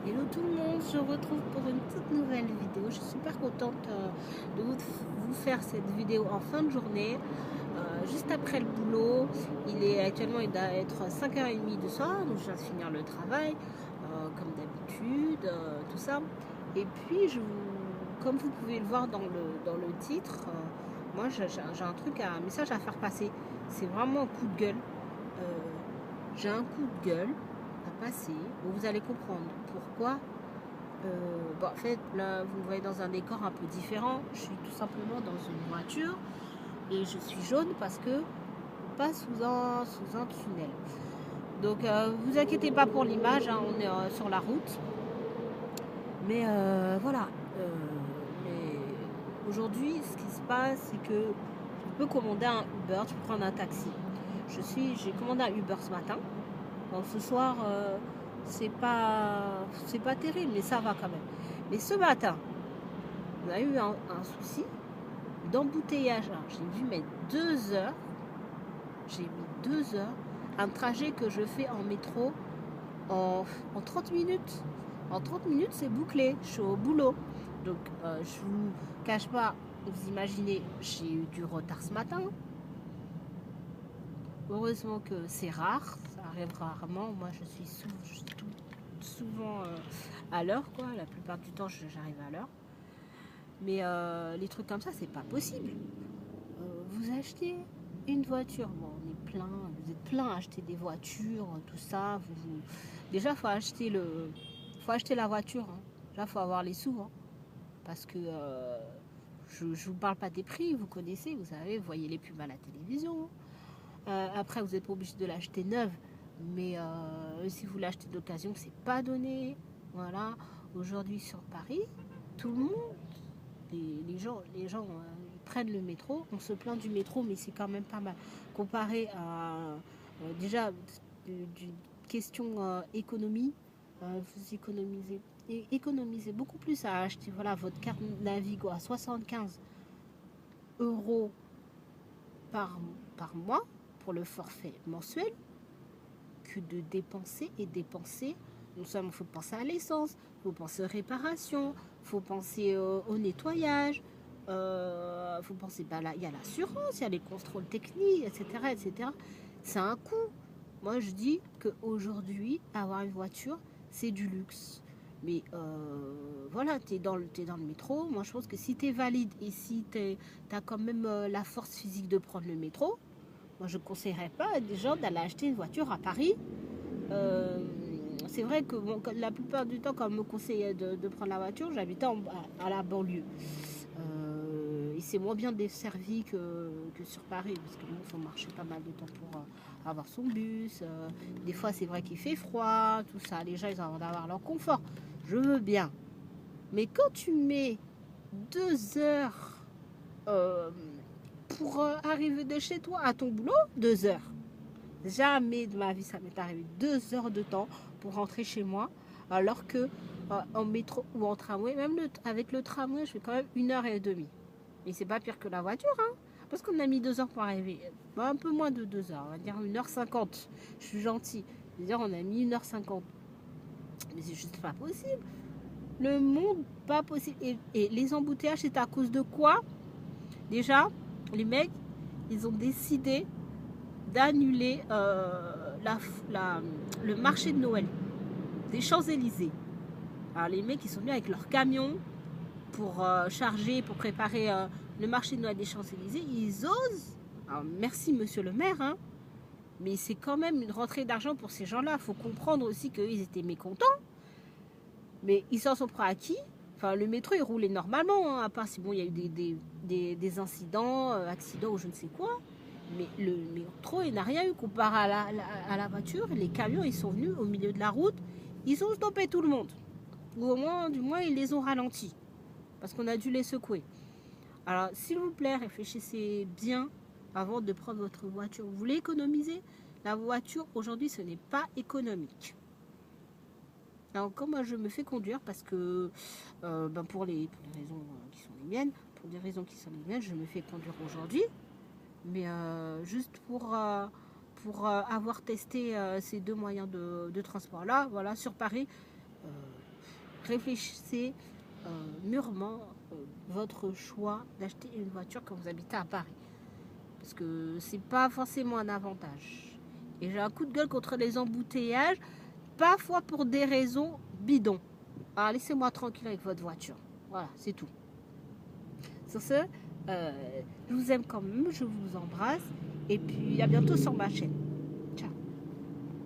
Hello tout le monde, je vous retrouve pour une toute nouvelle vidéo. Je suis super contente de vous faire cette vidéo en fin de journée, juste après le boulot. Actuellement, il doit être 5h30 du soir, donc je viens de finir le travail, comme d'habitude, tout ça. Et puis, comme vous pouvez le voir dans le titre, moi j'ai un message à faire passer. C'est vraiment un coup de gueule. J'ai un coup de gueule à passer. Vous allez comprendre pourquoi. En fait, là, vous me voyez dans un décor un peu différent. Je suis tout simplement dans une voiture et je suis jaune parce que on passe sous un tunnel. Donc, vous inquiétez pas pour l'image, hein, on est sur la route. Mais voilà. Mais aujourd'hui, ce qui se passe, c'est que je peux commander un Uber, je peux prendre un taxi. J'ai commandé un Uber ce matin. Donc ce soir, c'est pas terrible, mais ça va quand même. Mais ce matin, on a eu un souci d'embouteillage. J'ai dû mettre 2 heures. J'ai mis 2 heures. Un trajet que je fais en métro en 30 minutes. En 30 minutes, c'est bouclé. Je suis au boulot. Donc, je vous cache pas, vous imaginez, j'ai eu du retard ce matin. Heureusement que c'est rare, ça arrive rarement. Moi, je suis souvent à l'heure, quoi. La plupart du temps, j'arrive à l'heure. Mais les trucs comme ça, c'est pas possible. Vous achetez une voiture, bon, on est plein, vous êtes plein à acheter des voitures, tout ça. Déjà, faut acheter la voiture. Hein. Déjà, faut avoir les sous, hein, parce que je vous parle pas des prix, vous connaissez, vous savez, vous voyez les pubs à la télévision. Après, vous n'êtes pas obligé de l'acheter neuve, mais si vous l'achetez d'occasion, c'est pas donné. Voilà. Aujourd'hui sur Paris, tout le monde, les gens ils prennent le métro. On se plaint du métro, mais c'est quand même pas mal comparé à déjà d'une question économie. Vous économisez beaucoup plus à acheter voilà votre carte Navigo à 75 € par mois pour le forfait mensuel que de dépenser et dépenser. Non seulement il faut penser à l'essence, il faut penser aux réparations, il faut penser au nettoyage, faut penser, il y a l'assurance, il y a les contrôles techniques, etc. etc. C'est un coût. Moi je dis qu'aujourd'hui, avoir une voiture, c'est du luxe. Mais voilà, tu es dans le métro. Moi je pense que si tu es valide et si tu as quand même la force physique de prendre le métro, moi, je ne conseillerais pas à des gens d'aller acheter une voiture à Paris. Euh, c'est vrai que bon, la plupart du temps, quand on me conseillait de prendre la voiture, j'habitais à la banlieue. Et c'est moins bien desservi que sur Paris, parce que il faut marcher pas mal de temps pour avoir son bus. Des fois, c'est vrai qu'il fait froid, tout ça. Les gens, ils ont envie d'avoir leur confort. Je veux bien. Mais quand tu mets 2 heures euh, pour arriver de chez toi à ton boulot, 2 heures. Jamais de ma vie ça m'est arrivé 2 heures de temps pour rentrer chez moi, alors que en métro ou en tramway, même avec le tramway, je fais quand même 1h30. Et c'est pas pire que la voiture, hein, parce qu'on a mis 2 heures pour arriver. Un peu moins de 2 heures, on va dire 1h50. Je suis gentille. C'est-à-dire, on a mis 1h50. Mais c'est juste pas possible. Le monde, pas possible. Et les embouteillages, c'est à cause de quoi? Déjà, les mecs, ils ont décidé d'annuler le marché de Noël des Champs-Élysées. Alors les mecs ils sont venus avec leur camion pour charger, pour préparer le marché de Noël des Champs-Élysées. Ils osent. Alors merci monsieur le maire, hein, mais c'est quand même une rentrée d'argent pour ces gens-là. Il faut comprendre aussi qu'ils étaient mécontents. Mais ils s'en sont pris à qui? Enfin, le métro il roulait normalement, hein, à part si bon il y a eu des incidents, accidents ou je ne sais quoi. Mais le métro, il n'a rien eu comparé à la voiture. Les camions, ils sont venus au milieu de la route. Ils ont stoppé tout le monde. Ou au moins, du moins, ils les ont ralentis. Parce qu'on a dû les secouer. Alors, s'il vous plaît, réfléchissez bien avant de prendre votre voiture. Vous voulez économiser? La voiture, aujourd'hui, ce n'est pas économique. Alors, quand moi, je me fais conduire, parce que pour les raisons qui sont les miennes, je me fais conduire aujourd'hui. Mais juste pour avoir testé ces deux moyens de transport là, voilà, sur Paris, réfléchissez mûrement votre choix d'acheter une voiture quand vous habitez à Paris. Parce que c'est pas forcément un avantage. Et j'ai un coup de gueule contre les embouteillages, parfois pour des raisons bidons. Alors laissez-moi tranquille avec votre voiture. Voilà, c'est tout. Sur ce, je vous aime quand même, je vous embrasse. Et puis à bientôt sur ma chaîne.